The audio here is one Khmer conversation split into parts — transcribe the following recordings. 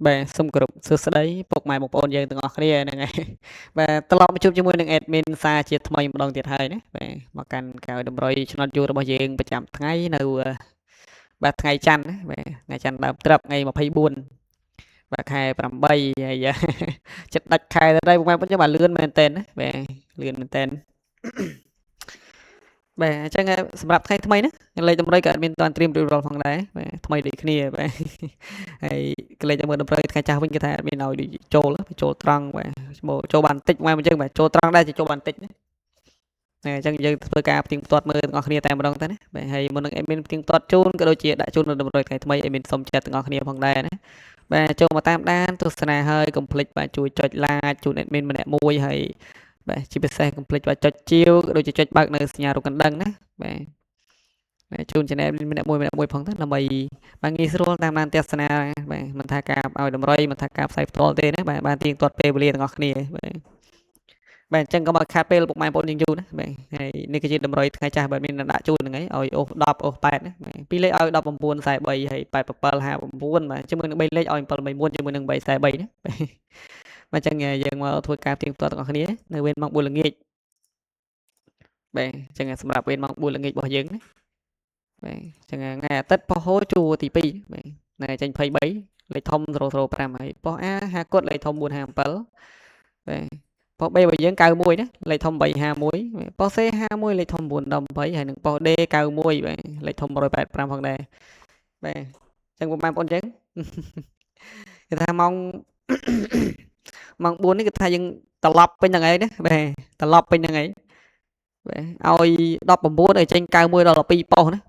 បាទសូមគោរពសួស្តីពុកម៉ែបងប្អូនយើងទាំងអស់គ្នាហ្នឹងហើយបាទត្រឡប់មកជួបជាមួយនឹង admin សារជាថ្មីម្ដងទៀតហើយណាបាទមកកាន់កៅតម្រុយឆ្នោតយូររបស់យើងប្រចាំថ្ងៃនៅបាទថ្ងៃច័ន្ទណាបាទថ្ងៃច័ន្ទដើមត្រឹបថ្ងៃ24បាទខែ8ហើយចិត្តដាច់ខែទៅហើយពុកម៉ែបងប្អូនយើងបាទលឿនមែនតើណាបាទលឿនមែនតើបាទអញ្ចឹងសម្រាប់ថ្ងៃថ្មីណាលេខតម្រុយក៏អត់មានតាន់ត្រៀមរៀបរាប់ផងដែរបាទថ្មីដូចគ្នាបាទហើយកលេចតែមើលតម្រុយថ្ងៃចាស់វិញគេថាអត់មានឲ្យចូលត្រង់បាទចូលបានតិចមកអញ្ចឹងបាទចូលត្រង់ដែរចូលបានតិចណាអញ្ចឹងយើងធ្វើការផ្ទៀងផ្ទាត់មើលទាំងអស់គ្នាតែម្ដងទៅណាបាទហើយមុននឹងអេមីនផ្ទៀងផ្ទាត់ជូនក៏ដូចជាដាក់ជូននៅតម្រុយថ្ងៃថ្មីអេមីនសូមចាត់ទាំងអស់គ្នាផងដែរណាបាទចូលមកតាមដានទស្សនាហើយកុំភ្លេចបាទជួយចុច like ជូនអេមីនម្នាក់មួយហើយបាទជាពិសេសកុំភ្លេចបាទចុចជាវក៏ដូចជាចុចបើកនៅសញ្ញារូបកណ្ដឹងណាបាទជូន channel ម្នាក់មួយផងទៅដើម្បីបាទងាយស្រួលតាមដានទស្សនាបាទមិនថាការឲ្យតម្រុយមិនថាការផ្សាយផ្ទាល់ទេណាបាទបានទៀងទាត់ពេលវេលាទាំងអស់គ្នាបាទអញ្ចឹងក៏មកខាត់ពេលពុកម៉ែបងប្អូនយើងយូរណាបាទហើយនេះគឺជាតម្រុយថ្ងៃចាស់បាទមានដាក់ជូនហ្នឹងហើយឲ្យអូស10អូស8ណាបាទពីរលេខឲ្យ19 43ហើយ87 59បាទជាមួយនឹង3លេខឲ្យ731ជាមួយនឹង343ណាបាទអញ្ចឹងយើងមកធ្វើការទៀងទាត់ទាំងអស់គ្នានៅវេនម៉ោង4ល្ងាចបាទអញ្ចឹងសម្រាប់វេនម៉ោង4ល្ងាចរបស់យើងណាបាទអញ្ចឹងថ្ងៃអាទិត្យប៉ុស្តិ៍ហូជួរទី2បាទណែចេញ23លេខធំ005ហើយប៉ុស្តិ៍ A 50គត់លេខធំ457បាទប៉ុស្តិ៍ B របស់យើង91ណាលេខធំ351ប៉ុស្តិ៍ C 51លេខធំ418ហើយនឹងប៉ុស្តិ៍ D 91បាទលេខធំ185ផងដែរបាទអញ្ចឹងបងប្អូនអញ្ចឹងគេថាម៉ោង4នេះគេថាយើងត្រឡប់ពេញហ្នឹងឯងណាបាទត្រឡប់ពេញហ្នឹងឯងបាទឲ្យ19ឲ្យចេញ91ដល់12ប៉ុស្តិ៍ណា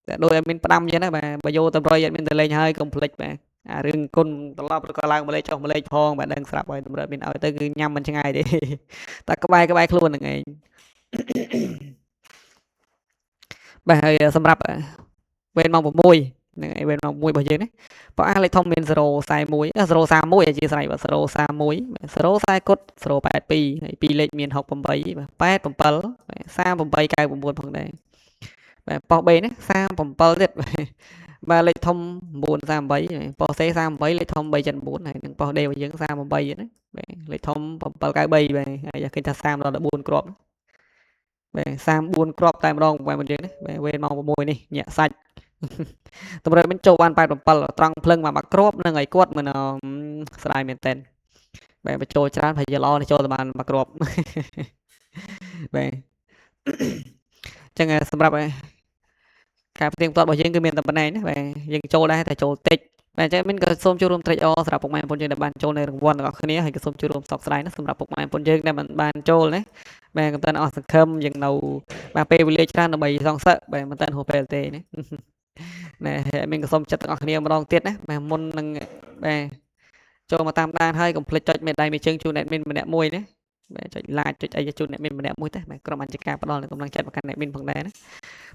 តែដោយអត់មានផ្ដាំអញ្ចឹងណាបាទបើយកតម្រុយអត់មានតលេងហើយកុំភ្លេចបាទអារឿងគុណត្រឡប់ឬក៏ឡើងម្លេចចុះម្លេចផងបាទដឹងស្រាប់ហើយតម្រុយមានឲ្យទៅគឺញ៉ាំមិនឆ្ងាយទេតែក្បែរខ្លួនហ្នឹងឯងបាទហើយសម្រាប់វេនម៉ោង6ហ្នឹងហើយវេនម៉ោង6របស់យើងណាប៉ុស្តិ៍ A លេខធំមាន041 031អធិស្ឋានបាទ031 040គត់082ហើយ2លេខមាន68បាទ87 38 99ផងដែរបាទប៉ុស្តិ៍ B ណា37ទៀតបាទលេខធំ938ប៉ុស្តិ៍ C 38លេខធំ379ហើយនឹងប៉ុស្តិ៍ D របស់យើង38ណាបាទលេខធំ793បាទហើយឃើញថា30ដល់14គ្រាប់បាទ34គ្រាប់តែម្ដងបងប្អូនយើងណាបាទវេនម៉ោង6នេះញាក់សាច់តម្រុយមិនចូលបាន87ត្រង់ភ្លឹងមកគ្រាប់នឹងឲ្យគាត់មិនស្ដាយមែនតើបាទបញ្ចូលច្រើនប្រហែលជាល្អនេះចូលតែបានមកគ្រាប់បាទអញ្ចឹងសម្រាប់ការផ្ទៀងផ្ទាត់របស់យើងគឺមានតែប៉ុណ្ណេះណាបាទយើងចូលដែរតែចូលតិចបាទអញ្ចឹងមានក៏សូមចូលរួមត្រេកអរសម្រាប់ពុកម៉ែបងប្អូនយើងដែលបានចូលនៅរង្វាន់ទាំងអស់គ្នាហើយក៏សូមចូលរួមសោកស្ដាយណាសម្រាប់ពុកម៉ែបងប្អូនយើងដែលមិនបានចូលណាបាទកំតាន់អស់សង្ឃឹមយើងនៅបាទពេលវេលាច្រើនដើម្បីសងសឹកបាទមិនតាន់ហួសពេលទេណាណែមានក៏សូមចិត្តទាំងអស់គ្នាម្ដងទៀតណាបាទមុននឹងបាទចូលមកតាមដានហើយកុំភ្លេចចុចមេដៃមេជើងជូន admin ម្នាក់មួយណាបាទចុច like ចុចអីជូន admin ម្នាក់មួយទេបាទក្រុមអញ្ជការផ្ដល់កម្លាំងចិត្តមកកាន់ admin ផងដែរណា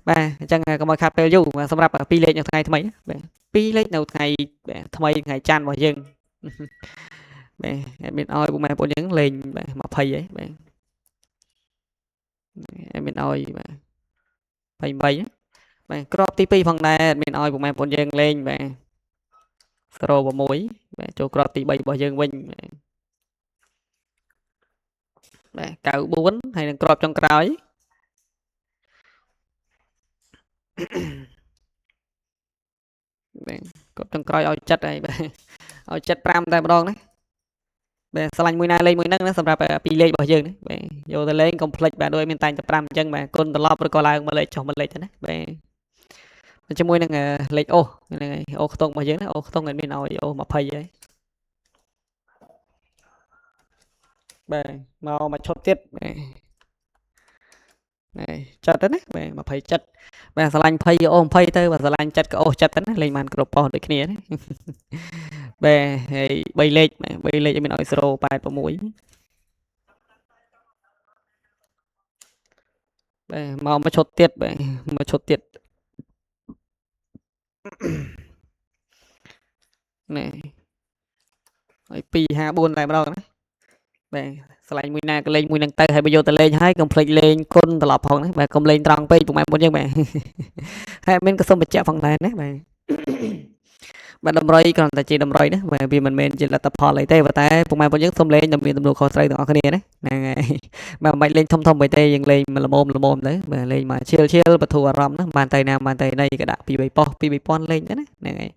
បាទអញ្ចឹងកុំឲ្យខាត់ពេលយូរសម្រាប់2លេខនៅថ្ងៃថ្មីណាបាទ2លេខនៅថ្ងៃថ្មីថ្ងៃច័ន្ទរបស់យើងបាទadmin ឲ្យពុកម៉ែបងប្អូនយើងលេងបាទ20ហីបាទadmin ឲ្យបាទ28បាទក្របទី2ផងដែរadmin ឲ្យពុកម៉ែបងប្អូនយើងលេងបាទ06បាទចូលក្របទី3របស់យើងវិញបាទ94ហើយនឹងក្របចុងក្រោយបាទក្របចុងក្រោយឲ្យចិត្តហើយបាទឲ្យចិត្ត5តែម្ដងណាបាទឆ្លាញ់មួយណាលេងមួយហ្នឹងណាសម្រាប់2លេខរបស់យើងណាបាទយកទៅលេងកុំភ្លេចបាទដូចមានតែងតែ5អញ្ចឹងបាទគុណត្រឡប់ឬក៏ឡើងមួយលេខចុះមួយលេខទៅណាបាទជាមួយនឹងលេខអូសហ្នឹងហើយអូសខ្ទង់របស់យើងណាអូសខ្ទង់មានឲ្យអូស20ហើយបាទមកឈុតទៀតបាទចិត្តទៅណាបាទ20ចិត្តបាទឆ្លាញ់20អូស20ទៅបាទឆ្លាញ់ចិត្តក៏អូសចិត្តទៅណាលេងបានគ្រប់ប៉ុស្តិ៍ដូចគ្នាណាបាទហើយ3លេខ3លេខមានឲ្យ086បាទមកឈុតទៀតបាទមកឈុតទៀតណែហើយ254តែម្ដងណាបាទឆ្លាញ់មួយណាក៏លេងមួយនឹងទៅហើយបើយកទៅលេងហើយកុំភ្លេចលេងគុណត្រឡប់ផងណាបាទកុំលេងត្រង់ពេកពុកម៉ែបងប្អូនយើងបាទហើយមានក៏សូមបញ្ជាក់ផងដែរណាបាទ bạn đầm rơi còn tại chị đầm rơi đó mà vì mình chỉ là tập hò lấy tê và tại cùng mai bọn nhất xông lên đầm miền đầm đồ khó xây từ cái này đấy nè mà mày lên thông thông bài tê dừng lên mà là mồm đấy mà lên mà chill chill bật thua rầm đó bàn tay nào bàn tay đây cái đạo pi pon lên đấy nè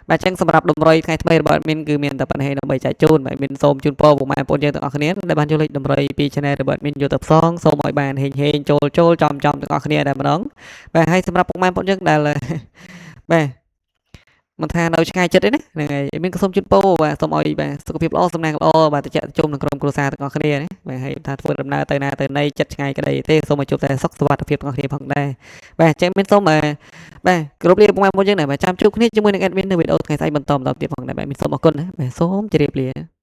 bà chẳng sầmรับđầm rơi ngày thay bạn mình cứ miền tập bạn hay đầm bay chạy chôn bạn mình xôm chôn po cùng mai bọn nhất từ cái này để bạn du lịch đầm rơi pi channel bạn mình vô tập song xôm mọi bàn hình trôi trôi chòm chòm từ cái này để mà đón và hay sầmรับcùng mai bọn nhất là bàมันทานเอาช่างចិត្តđấy này mình có xong chút po và xong rồi bàสุขภาพល្អសំណាងល្អបាទទៅចាក់ជុំនឹងក្រុមគ្រួសារទាំងអស់គ្នាណាបាទហើយថាធ្វើដំណើរទៅណាទៅណីចិត្តឆ្ងាយក្តីទេសូមឲ្យជួបតែសុខសុវត្ថិភាពទាំងអស់គ្នាផងដែរបាទអញ្ចឹងមានសូមបាទគ្រប់លាពុកម៉ែបងយើងណាបាទចាំជួបគ្នាជាមួយនឹង admin នៅវីដេអូថ្ងៃស្អែកបន្តទៀតផងដែរបាទមានសូមអរគុណណាបាទសូមជម្រាបលា